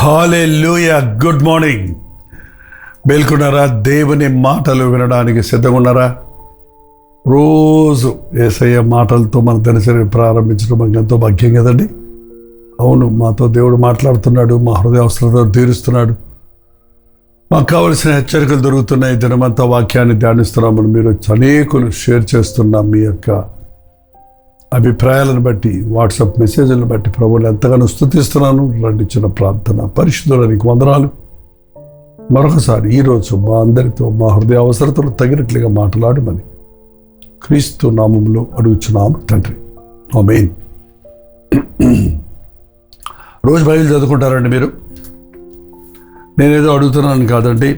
హల్లెలూయా. Good morning. మేల్కొన్నారా? దేవుని మాటలు వినడానికి సిద్ధంగా ఉన్నారా? రోజు యేసయ్య మాటలతో మన దినచర్య ప్రారంభించడం మనకు ఎంతో భాగ్యం కదండి. అవును, మాతో దేవుడు మాట్లాడుతున్నాడు, మా హృదయ అవసరాలు తీరుస్తున్నాడు, మాకు కావలసిన హెచ్చరికలు దొరుకుతున్నాయి. దినమంతా వాక్యాన్ని ధ్యానిస్తున్నామని మీరు అనేకులు షేర్ చేస్తున్నాం. మీ యొక్క అభిప్రాయాలను బట్టి, వాట్సాప్ మెసేజ్లను బట్టి ప్రభువుని ఎంతగానో స్తుతిస్తున్నాను. రండి చిన్న ప్రార్థన. పరిశుద్ధునికి వందనాలు. మరొకసారి ఈరోజు మా అందరితో మా హృదయ అవసరతలు తగినట్లుగా మాట్లాడమని క్రీస్తు నామములో అడుగుచున్నాము తండ్రి, ఆమేన్. రోజు బైబిల్ చదువుకుంటారండి మీరు? నేనేదో అడుగుతున్నాను కాదండి.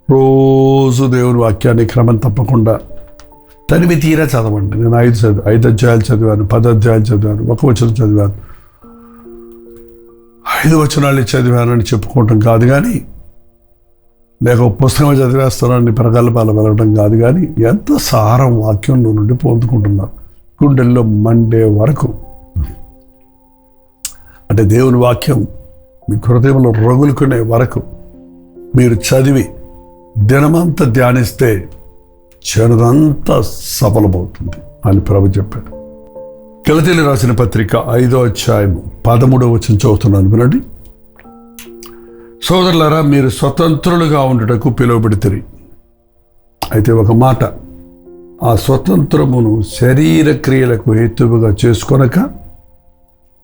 రోజు దేవుని వాక్యాన్ని క్రమం తప్పకుండా తనివి తీరా చదవండి. నేను 5 అధ్యాయాలు చదివాను, 10 అధ్యాయాలు చదివాను, 1 వచనం చదివాను, 5 వచనాలు చదివానని చెప్పుకోవటం కాదు కానీ, లేక పుస్తకం చదివేస్తానని ప్రగల్భాలు వెళ్ళడం కాదు కానీ, ఎంత సారం వాక్యంలో నుండి పొందుకుంటున్నాను గుండెల్లో మండే వరకు. అంటే దేవుని వాక్యం మీ హృదయంలో రగులుకునే వరకు మీరు చదివి దినమంతా ధ్యానిస్తే చెడుదంతా సఫలమవుతుంది అని ప్రభు చెప్పాడు. గలతీయులకు రాసిన పత్రిక 5వ అధ్యాయము 13వ వచనం చదువుతున్నాను, వినండి. సోదరులారా, మీరు స్వతంత్రులుగా ఉండుటకు పిలువబడితిరి. అయితే ఒక మాట, ఆ స్వతంత్రమును శరీర క్రియలకు హేతువుగా చేసుకొనక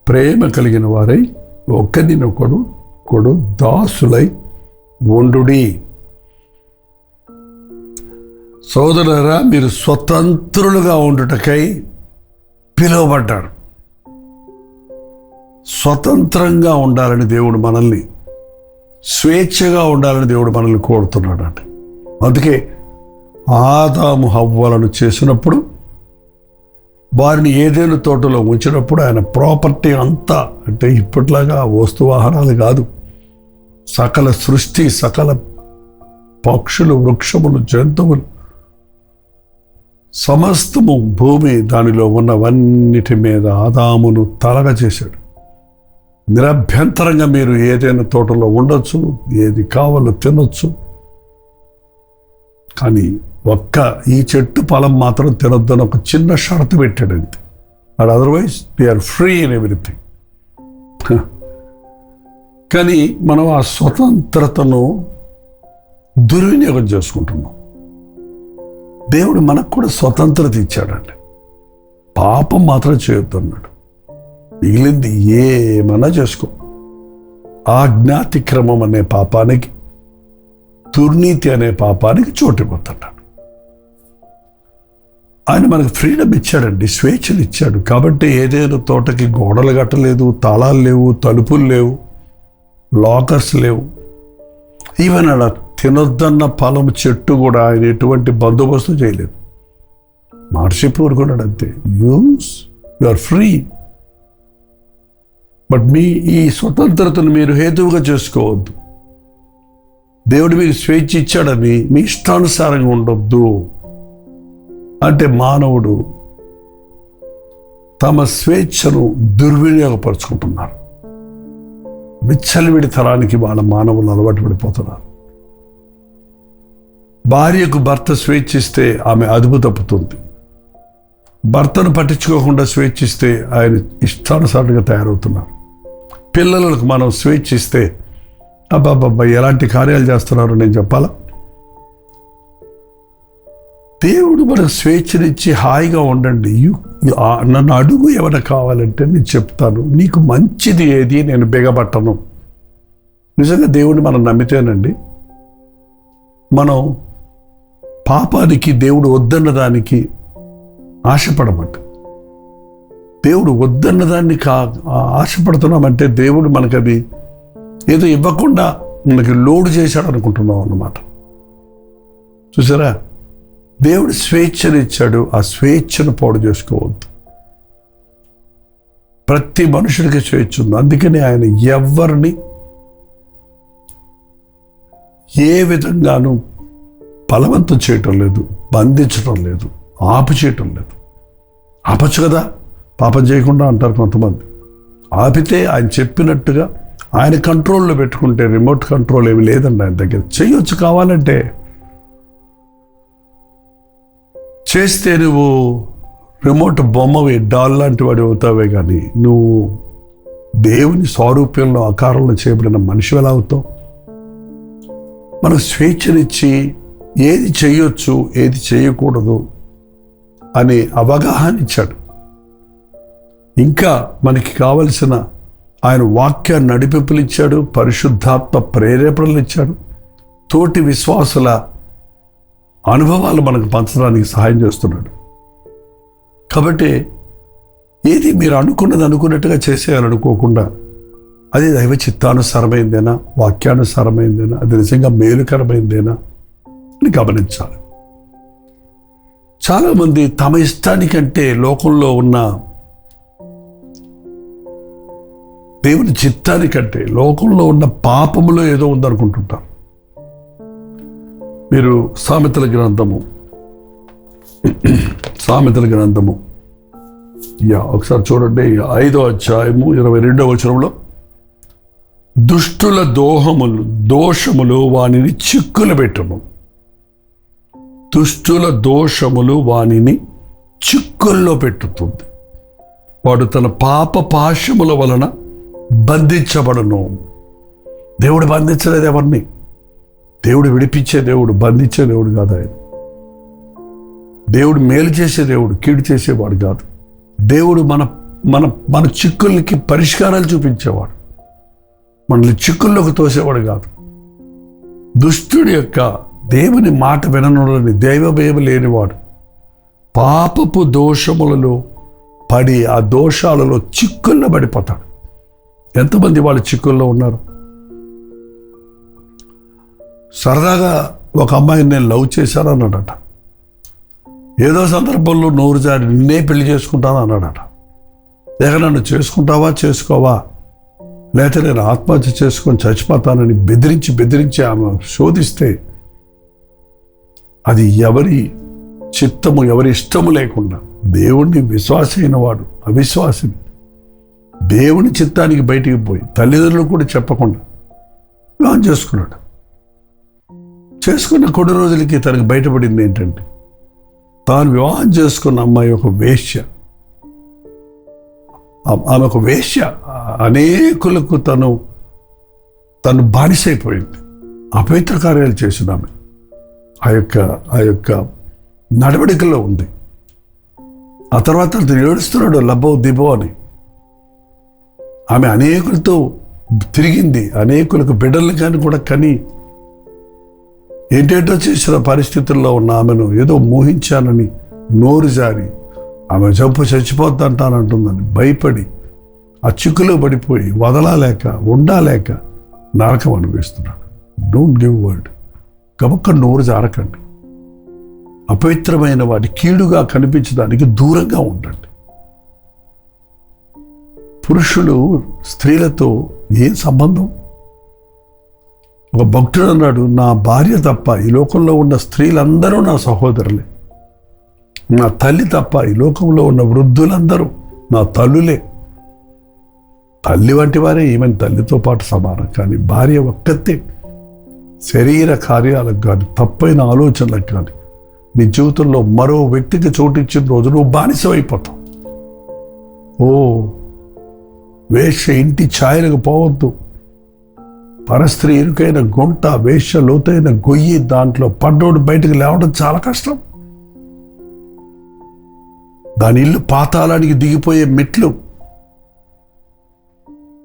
ప్రేమ కలిగిన వారై ఒకరినొకడు దాసులై ఉండుడి. సోదరులారా, మీరు స్వతంత్రులుగా ఉండుటకై పిలువబడ్డారు. స్వతంత్రంగా ఉండాలని దేవుడు మనల్ని, స్వేచ్ఛగా ఉండాలని దేవుడు మనల్ని కోరుతున్నాడు అండి. అందుకే ఆదాము హవ్వలను చేసినప్పుడు, వారిని ఏదైనా తోటలో ఉంచినప్పుడు ఆయన ప్రాపర్టీ అంతా, అంటే ఇప్పట్లాగా వస్తువాహనాలు కాదు, సకల సృష్టి, సకల పక్షులు, వృక్షములు, జంతువులు, సమస్తము, భూమి, దానిలో ఉన్నవన్నిటి మీద ఆదామును తలగా చేశాడు. నిరభ్యంతరంగా మీరు ఏదైనా తోటలో ఉండొచ్చు, ఏది కావాలో తినొచ్చు, కానీ ఈ చెట్టు ఫలం మాత్రం తినొద్దని ఒక చిన్న షరతు పెట్టాడు అంతే. And otherwise they are free in everything. కానీ మనం ఆ స్వతంత్రతను దుర్వినియోగం చేసుకుంటున్నాం. దేవుడు మనకు కూడా స్వతంత్రత ఇచ్చాడండి. పాపం మాత్రం చేయొద్దన్నాడు. మిగిలింది ఏమన్నా చేసుకో. ఆజ్ఞాతిక్రమం అనే పాపానికి, దుర్నీతి అనే పాపానికి చోటిపోతున్నాడు. ఆయన మనకు ఫ్రీడమ్ ఇచ్చాడండి, స్వేచ్ఛలు ఇచ్చాడు. కాబట్టి ఏదైనా తోటకి గోడలు కట్టలేదు, తాళాలు లేవు, తలుపులు లేవు, లాకర్స్ లేవు. ఈవెన్ అలా తినొద్దన్న ఫలం చెట్టు కూడా ఆయన ఎటువంటి బందోబస్తు చేయలేదు. మార్షిప్ ఊరుకున్నాడు అంతే. You are free. బట్ ఈ స్వతంత్రతను మీరు హేతువుగా చేసుకోవద్దు. దేవుడు మీకు స్వేచ్ఛ ఇచ్చాడని మీ ఇష్టానుసారంగా ఉండొద్దు. అంటే మానవుడు తమ స్వేచ్ఛను దుర్వినియోగపరుచుకుంటున్నారు. విచ్చలవిడి తరానికి వాళ్ళ మానవులు అలవాటు పడిపోతున్నారు. భార్యకు భర్త స్వేచ్ఛిస్తే ఆమె అదుపు తప్పుతుంది. భర్తను పట్టించుకోకుండా స్వేచ్ఛిస్తే ఆయన ఇష్టానుసారంగా తయారవుతున్నారు. పిల్లలకు మనం స్వేచ్ఛిస్తే అబ్బాబ్బా ఎలాంటి కార్యాలు చేస్తున్నారు నేను చెప్పాలా? దేవుడు మనకు స్వేచ్ఛనిచ్చి హాయిగా ఉండండి. నన్ను అడుగు ఏమైనా కావాలంటే నేను చెప్తాను, నీకు మంచిది ఏది నేను బిగబట్టను. నిజంగా దేవుడిని మనం నమ్మితేనండి, మనం పాపానికి, దేవుడు వద్దన్న దానికి ఆశపడమంట. దేవుడు వద్దన్న దాన్ని ఆశపడుతున్నామంటే దేవుడు మనకు అది ఏదో ఇవ్వకుండా మనకి లోడు చేశాడు అనుకుంటున్నాం అన్నమాట. చూసారా? దేవుడు స్వేచ్ఛను ఇచ్చాడు. ఆ స్వేచ్ఛను పాడు చేసుకోవద్దు. ప్రతి మనుషుడికి స్వేచ్ఛ ఉంది. అందుకని ఆయన ఎవరిని ఏ విధంగానూ బలవంతం చేయటం లేదు, బంధించడం లేదు, ఆపు చేయటం లేదు. ఆపచ్చు కదా, పాపం చేయకుండా అంటారు కొంతమంది. ఆపితే ఆయన చెప్పినట్టుగా ఆయన కంట్రోల్లో పెట్టుకుంటే రిమోట్ కంట్రోల్ ఏమి లేదండి ఆయన దగ్గర. చేయొచ్చు కావాలంటే, చేస్తే నువ్వు రిమోట్ బొమ్మవి డాల్ లాంటి వాడు అవుతావే, కానీ నువ్వు దేవుని స్వరూప్యంలో ఆకారంలో చేయబడిన మనిషి ఎలా అవుతావు? మనకు స్వేచ్ఛనిచ్చి ఏది చేయొచ్చు ఏది చేయకూడదు అనే అవగాహన ఇచ్చాడు. ఇంకా మనకి కావలసిన ఆయన వాక్యాన్ని నడిపింపులు ఇచ్చాడు, పరిశుద్ధాత్మ ప్రేరేపణలు ఇచ్చాడు, తోటి విశ్వాసుల అనుభవాలు మనకు పంచడానికి సహాయం చేస్తున్నాడు. కాబట్టి ఏది మీరు అనుకున్నది అనుకున్నట్టుగా చేసేయాలనుకోకుండా అది దైవ చిత్తానుసారమైందేనా, వాక్యానుసారమైందేనా, అది నిజంగా మేలుకరమైందేనా అని గమనించాలి. చాలామంది తమ ఇష్టానికంటే లోకంలో ఉన్న దేవుని చిత్తానికంటే లోకంలో ఉన్న పాపములో ఏదో ఉందనుకుంటుంటారు. మీరు సామెతల గ్రంథము ఒకసారి చూడండి, 5వ అధ్యాయము 22వ వచనంలో, దుష్టుల దోషములు వానిని చిక్కులు పెట్టును. దుష్టుల దోషములు వానిని చిక్కుల్లో పెట్టుతుంది. వాడు తన పాప పాశముల వలన బంధించబడను. దేవుడు బంధించలేదు ఎవరిని. దేవుడు విడిపించే దేవుడు, బంధించే దేవుడు కాదు ఆయన. దేవుడు మేలు చేసే దేవుడు, కీడు చేసేవాడు కాదు. దేవుడు మన మన మన చిక్కులకి పరిష్కారాలు చూపించేవాడు, మనల్ని చిక్కుల్లోకి తోసేవాడు కాదు. దుష్టుడి యొక్క దేవుని మాట విననులని దైవభయం లేనివాడు పాపపు దోషములలో పడి ఆ దోషాలలో చిక్కుల్లో పడిపోతాడు. ఎంతమంది వాళ్ళు చిక్కుల్లో ఉన్నారు? సరదాగా ఒక అమ్మాయిని నేను లవ్ చేశాను అన్నాడట. ఏదో సందర్భంలో నోరు జారి నిన్నే పెళ్లి చేసుకుంటాను అన్నాడట. లేక నన్ను చేసుకుంటావా చేసుకోవా, లేకపోతే నేను ఆత్మహత్య చేసుకొని చచ్చిపోతానని బెదిరించి ఆమె శోధిస్తే అది ఎవరి చిత్తము ఎవరి ఇష్టము లేకుండా దేవుణ్ణి విశ్వాసి అయిన వాడు అవిశ్వాసిని దేవుని చిత్తానికి బయటికి పోయి తల్లిదండ్రులు కూడా చెప్పకుండా వివాహం చేసుకున్నాడు. చేసుకున్న కొన్ని రోజులకి తనకు బయటపడింది ఏంటంటే, తాను వివాహం చేసుకున్న అమ్మాయి ఒక వేశ్య. ఆమె ఒక వేశ్య, అనేకులకు తను బానిసైపోయింది. అపవిత్ర కార్యాలు చేసిన ఆమె ఆ యొక్క నడవడికలో ఉంది. ఆ తర్వాత అతను ఏడుస్తున్నాడు లబ్బో దిబో అని. ఆమె అనేకులతో తిరిగింది, అనేకులకు బిడ్డలు కానీ కూడా కని ఏంటేంటో చేసిన పరిస్థితుల్లో ఉన్న ఆమెను ఏదో మోహించానని నోరు జారి ఆమె చచ్చిపోతానంటుందని భయపడి ఆ చిక్కులో పడిపోయి వదలాలేక ఉండలేక నరకం అనిపిస్తున్నాడు. Don't give word. గబక్క నోరు జారకండి. అపవిత్రమైన వాటి కీడుగా కనిపించడానికి దూరంగా ఉండండి. పురుషులు స్త్రీలతో ఏం సంబంధం? ఒక భక్తుడు అన్నాడు, నా భార్య తప్ప ఈ లోకంలో ఉన్న స్త్రీలందరూ నా సహోదరులే, నా తల్లి తప్ప ఈ లోకంలో ఉన్న వృద్ధులందరూ నా తల్లులే. తల్లి వంటి వారే ఈమెను తల్లితో పాటు సమానం. కానీ భార్య ఒక్కతే శరీర కార్యాలకు కానీ తప్పైన ఆలోచనలకు కానీ నీ జీవితంలో మరో వ్యక్తికి చోటిచ్చిన రోజు నువ్వు బానిసమైపోతావు. ఓ వేశ్య ఇంటి ఛాయలకు పోవద్దు. పరస్త్రీ ఇరుకైన గుంట, వేశ్య లోతైన గొయ్యి, దాంట్లో పడ్డోడు బయటకు లేవడం చాలా కష్టం. దాని ఇల్లు పాతాళానికి దిగిపోయే మెట్లు.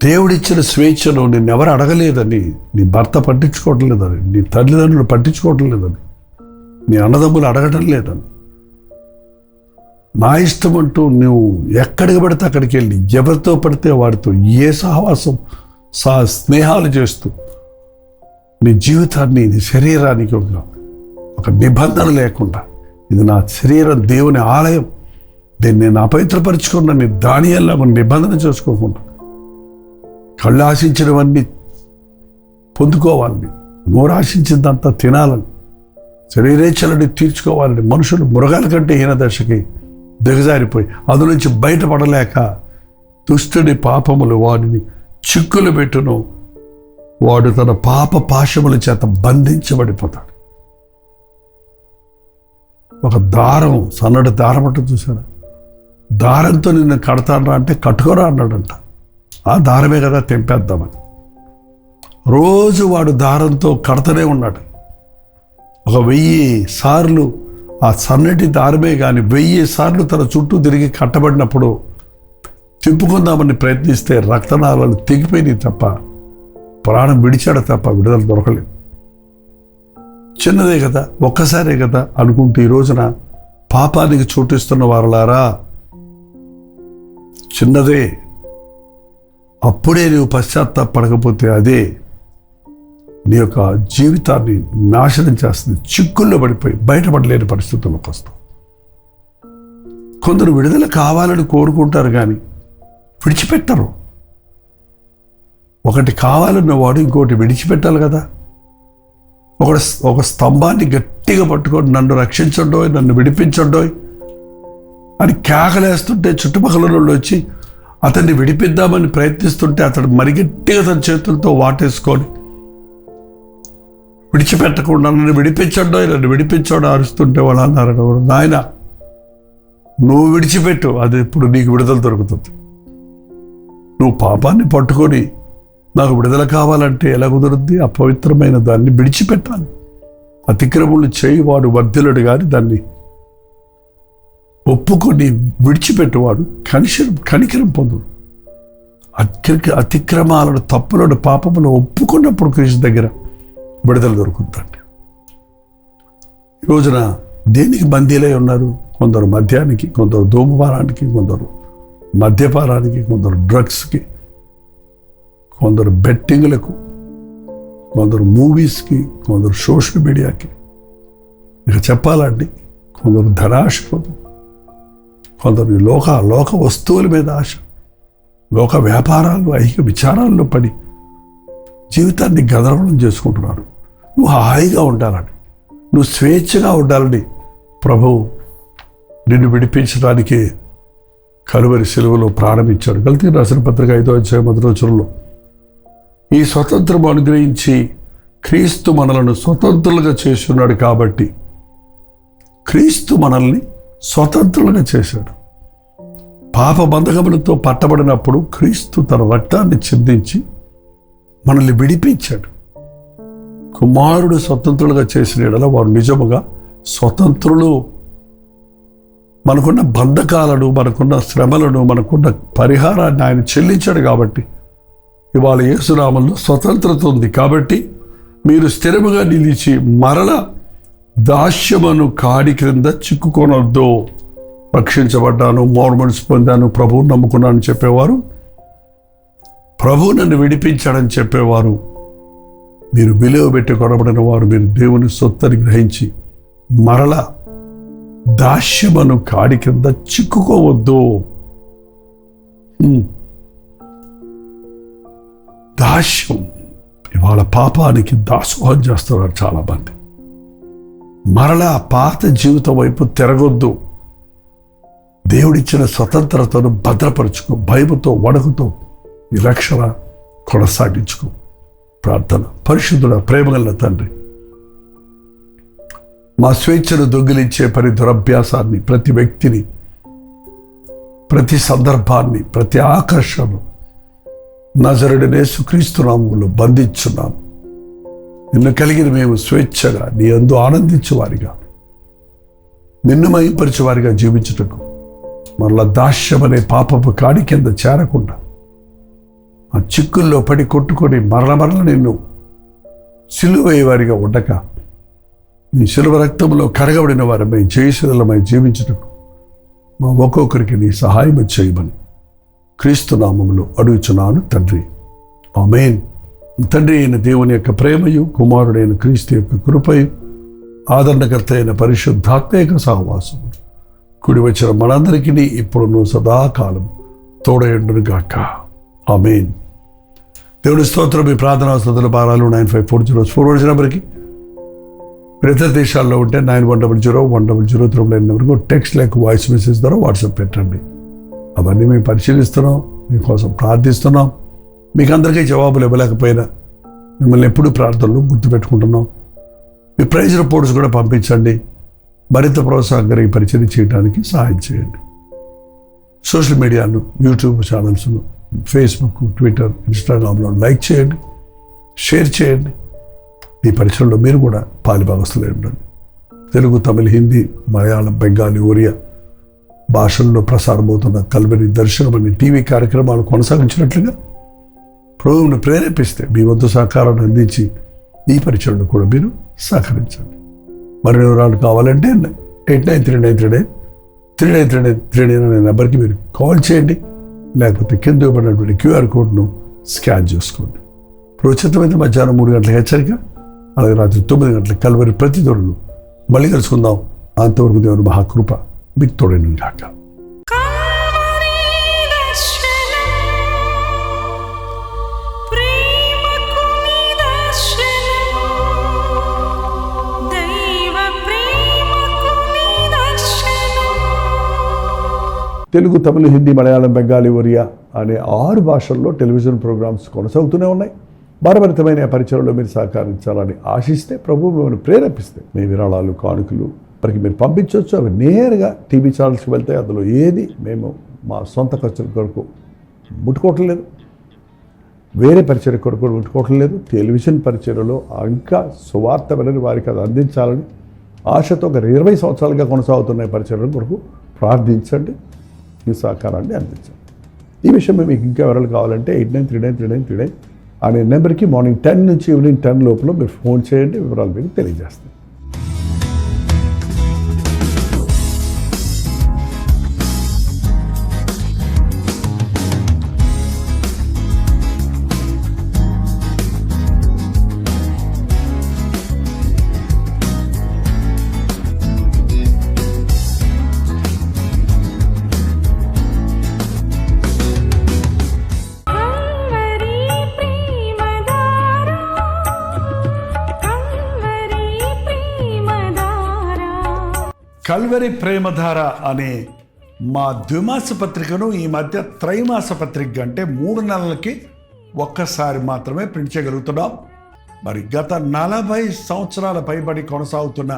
దేవుడిచ్చిన స్వేచ్ఛను నిన్నెవరు అడగలేదని, నీ భర్త పట్టించుకోవటం లేదని, నీ తల్లిదండ్రులు పట్టించుకోవటం లేదని, నీ అన్నదమ్ములు అడగటం లేదని, నా ఇష్టం అంటూ నువ్వు ఎక్కడికి పడితే అక్కడికి వెళ్ళి ఎవరితో పడితే వాడితో ఏ సహవాసం స్నేహాలు చేస్తూ నీ జీవితాన్ని, నీ శరీరానికి ఒక నిబంధన లేకుండా, ఇది నా శరీరం దేవుని ఆలయం, దీన్ని నేను అపవిత్రపరుచుకున్న నీ దానియల్లా నిబంధన చేసుకోకుండా కళ్ళు ఆశించినవన్నీ పొందుకోవాలని, నోరాశించిందంతా తినాలని, శరీరేచ్ఛలని తీర్చుకోవాలని మనుషులు మృగాల కంటే హీన దశకి దిగజారిపోయి అందు నుంచి బయటపడలేక దుష్టుడి పాపములు వాడిని చిక్కులు పెట్టును, వాడు తన పాప పాశముల చేత బంధించబడిపోతాడు. ఒక దారం, సన్నటి దారం అంటూ చూశాడు. దారంతో నిన్ను కడతాను అంటే కట్టుకోరా అన్నాడంట. ఆ దారమే కదా తెంపేద్దామని రోజు వాడు దారంతో కడతనే ఉన్నాడు. ఒక 1000 సార్లు ఆ సన్నటి దారమే కానీ 1000 సార్లు తన చుట్టూ తిరిగి కట్టబడినప్పుడు తిప్పుకుందామని ప్రయత్నిస్తే రక్తనాళాలు తెగిపోయినాయి తప్ప, ప్రాణం విడిచాడు తప్ప విడుదల దొరకలేదు. చిన్నదే కదా, ఒక్కసారే కదా అనుకుంటూ ఈ రోజున పాపానికి చోటిస్తున్న వారలారా, చిన్నదే, అప్పుడే నువ్వు పశ్చాత్తాపడకపోతే అదే నీ యొక్క జీవితాన్ని నాశనం చేస్తుంది. చిక్కుల్లో పడిపోయి బయటపడలేని పరిస్థితుల్లోకి వస్తాం. కొందరు విడుదల కావాలని కోరుకుంటారు కానీ విడిచిపెట్టరు. ఒకటి కావాలన్న వాడు ఇంకోటి విడిచిపెట్టాలి కదా. ఒక స్తంభాన్ని గట్టిగా పట్టుకొని నన్ను రక్షించండోయ్, నన్ను విడిపించండోయ్ అని కేకలేస్తుంటే చుట్టుపక్కల వాళ్ళు వచ్చి అతన్ని విడిపిద్దామని ప్రయత్నిస్తుంటే అతడు మరి గట్టిగా తన చేతులతో వాటేసుకొని విడిచిపెట్టకుండా నన్ను విడిపించండోయ్, నన్ను విడిపించడం అరుస్తుంటే వాళ్ళు అన్నారు, నాయన నువ్వు విడిచిపెట్టు, అది ఇప్పుడు నీకు విడుదల దొరుకుతుంది. నువ్వు పాపాన్ని పట్టుకొని నాకు విడుదల కావాలంటే ఎలా కుదురుద్ది? అపవిత్రమైన దాన్ని విడిచిపెట్టాలి. అతిక్రమములు చేయవాడు వర్ధిల్లుడు కానీ దాన్ని ఒప్పుకొని విడిచిపెట్టువాడు కనికరం పొందుడు. అతిక్రమాలను, తప్పులను, పాపములను ఒప్పుకున్నప్పుడు క్రీస్తు దగ్గర విడుదల దొరుకుతుందండి. ఈ రోజున దేనికి బందీలై ఉన్నారు? కొందరు మద్యానికి, కొందరు ధూమపానానికి, కొందరు మద్యపానానికి, కొందరు డ్రగ్స్కి, కొందరు బెట్టింగ్లకు, కొందరు మూవీస్కి, కొందరు సోషల్ మీడియాకి, ఇక చెప్పాలండి కొందరు ధనాశకు, కొందరు లోక వస్తువుల మీద ఆశ, లోక వ్యాపారాలు, ఐహిక విచారాల్లో పడి జీవితాన్ని గదరగోళం చేసుకుంటున్నారు. నువ్వు హాయిగా ఉండాలని, నువ్వు స్వేచ్ఛగా ఉండాలని ప్రభువు నిన్ను విడిపించడానికి కలువరి సిలువలో ప్రారంభించాడు. గలతీయులకు రాసిన పత్రిక 5వ అధ్యాయం 1వ వచనంలో ఈ స్వతంత్రం అనుగ్రహించి క్రీస్తు మనలను స్వతంత్రులుగా చేస్తున్నాడు. కాబట్టి క్రీస్తు మనల్ని స్వతంత్రులుగా చేశాడు. పాప బంధకములతో పట్టబడినప్పుడు క్రీస్తు తన రక్తాన్ని చిందించి మనల్ని విడిపించాడు. కుమారుడు స్వతంత్రులుగా చేసిన యెడల వారు నిజముగా స్వతంత్రులు. మనకున్న బంధకాలను, మనకున్న శ్రమలను, మనకున్న పరిహారాన్ని ఆయన చెల్లించాడు. కాబట్టి ఇవాళ యేసునామములో స్వతంత్రత ఉంది. కాబట్టి మీరు స్థిరముగా నిలిచి మరల దాస్యమును కాడి క్రింద చిక్కుకొనొద్దు. రక్షించబడ్డాను, మోర్మన్స్ పొందాను, ప్రభువుని నమ్ముకున్నాను చెప్పేవారు, ప్రభువు నన్ను విడిపించాడని చెప్పేవారు, మీరు విలువ పెట్టి కొనబడిన వారు, మీరు దేవుని సొత్తని గ్రహించి మరల దాస్యమును కాడి క్రింద చిక్కుకోవద్దు. దాస్యం, ఇవాళ పాపానికి దాసోహం చేస్తున్నారు చాలామంది. మరలా పాత జీవితం వైపు తిరగొద్దు. దేవుడిచ్చిన స్వతంత్రతను భద్రపరుచుకో. భయముతో, వణుకుతో ఈ రక్షణ కొనసాగించుకో. ప్రార్థన. పరిశుద్ధుడ, ప్రేమగల తండ్రి, మా స్వేచ్ఛను దొంగిలించే పని దురభ్యాసాన్ని, ప్రతి వ్యక్తిని, ప్రతి సందర్భాన్ని, ప్రతి ఆకర్షణను నజరుడైన యేసుక్రీస్తు నామములో బంధించున్నాము. నిన్ను కలిగిన మేము స్వేచ్ఛగా నీ యందు ఆనందించేవారిగా, నిన్ను మహింపరిచేవారిగా జీవించుటకు మరలా దాస్యమనే పాపపు కాడి కింద చేరకుండా ఆ చిక్కుల్లో పడి కొట్టుకొని మరల నిన్ను సిలువేయవారిగా ఉండక నీ సిలువ రక్తంలో కరగబడిన వారమై జయశీలమై జీవించుటకు మా ఒక్కొక్కరికి నీ సహాయం చేయమని క్రీస్తు నామములో అడుగుచున్నాను తండ్రి. ఆమేన్. తండ్రి అయిన దేవుని యొక్క ప్రేమయు, కుమారుడైన క్రీస్తు యొక్క కృపయు, ఆదరణకర్త అయిన పరిశుద్ధాత్మ యొక్క సహవాసము కుడి వచ్చిన మనందరికీ ఇప్పుడు సదాకాలం తోడయుండును గాక. ఆమేన్. దేవుని స్తోత్రం. మీ ప్రార్థనా స్తోత్రాల భారాలు 9540 నెంబర్కి, మీరు ఇతర దేశాల్లో ఉంటే 9100 నెంబర్కి టెక్స్ట్ లేక వాయిస్ మెసేజ్ ద్వారా వాట్సాప్ పెట్టండి. అవన్నీ మేము పరిశీలిస్తున్నాం, మీకోసం ప్రార్థిస్తున్నాం. మీకు అందరికీ జవాబులు ఇవ్వలేకపోయినా మిమ్మల్ని ఎప్పుడు ప్రార్థనలు గుర్తుపెట్టుకుంటున్నాం. మీ ప్రైజ్ రిపోర్ట్స్ కూడా పంపించండి. మరింత ప్రోత్సాహకర ఈ పరిచయం చేయడానికి సహాయం చేయండి. సోషల్ మీడియాను, యూట్యూబ్ ఛానల్స్ను, ఫేస్బుక్, ట్విట్టర్, ఇన్స్టాగ్రామ్లో లైక్ చేయండి, షేర్ చేయండి. ఈ పరిచయంలో మీరు కూడా పాలిభాగస్తులు ఉండండి. తెలుగు, తమిళ, హిందీ, మలయాళం, బెంగాలీ, ఒరియా భాషల్లో ప్రసారమవుతున్న కల్వరి దర్శనం అనే టీవీ కార్యక్రమాలు కొనసాగించినట్లుగా ప్రభువును ప్రేరేపిస్తే మీ వంతు సహకారాన్ని అందించి ఈ పరిచయంలో కూడా మీరు సహకరించండి. మరిన్ని వివరాలు కావాలంటే 8939393939 అనే నెంబర్కి మీరు కాల్ చేయండి, లేకపోతే కింద ఇవ్వబడినటువంటి క్యూఆర్ కోడ్ను స్కాన్ చేసుకోండి. ప్రోచితమైన మధ్యాహ్నం 3 గంటలకు హెచ్చరిక, అలాగే రాత్రి 9 గంటలకు కల్వరి ప్రతిధ్వనులు. మళ్ళీ కలుసుకుందాం. అంతవరకు దేవుని మహాకృప మీకు తోడైన గాక. తెలుగు, తమిళ, హిందీ, మలయాళం, బెంగాలీ, ఒరియా అనే 6 భాషల్లో టెలివిజన్ ప్రోగ్రామ్స్ కొనసాగుతూనే ఉన్నాయి. భారభరితమైన పరిచయంలో మీరు సహకరించాలని ఆశిస్తే, ప్రభు మిమ్మల్ని ప్రేరేపిస్తే మీ విరాళాలు, కానుకలు మనకి మీరు పంపించవచ్చు. అవి నేరుగా టీవీ ఛానల్స్కి వెళ్తాయి. అందులో ఏది మేము మా సొంత ఖర్చుల కొరకు ముట్టుకోవటం లేదు, వేరే పరిచయ కొరకు ముట్టుకోవటం లేదు. టెలివిజన్ పరిచయలో ఇంకా సువార్త వినని వారికి అది అందించాలని ఆశతో ఒక 20 సంవత్సరాలుగా కొనసాగుతున్న పరిచయం కొరకు ప్రార్థించండి, మీ సహకారాన్ని అందించండి. ఈ విషయం మీకు ఇంకా వివరాలు కావాలంటే 89393939 అనే నెంబర్కి మార్నింగ్ 10 నుంచి ఈవినింగ్ 10 లోపల మీరు ఫోన్ చేయండి. వివరాలు మీకు తెలియజేస్తాం. కల్వరి ప్రేమధార అనే మా ద్విమాస పత్రికను ఈ మధ్య త్రైమాస పత్రిక అంటే 3 నెలలకి ఒక్కసారి మాత్రమే ప్రింట్ చేయగలుగుతున్నాం. మరి గత 40 సంవత్సరాల పైబడి కొనసాగుతున్న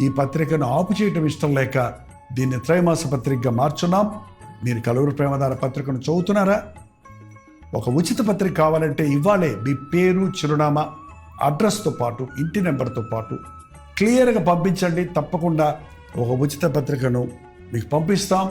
ఈ పత్రికను ఆపు చేయటం ఇష్టం లేక దీన్ని త్రైమాస పత్రికగా మార్చున్నాం. మీరు కల్వరి ప్రేమధార పత్రికను చదువుతున్నారా? ఒక ఉచిత పత్రిక కావాలంటే ఇవ్వాలే మీ పేరు, చిరునామా, అడ్రస్తో పాటు ఇంటి నెంబర్తో పాటు క్లియర్గా పంపించండి. తప్పకుండా ఒక ఉచిత పత్రికను మీకు పంపిస్తాం.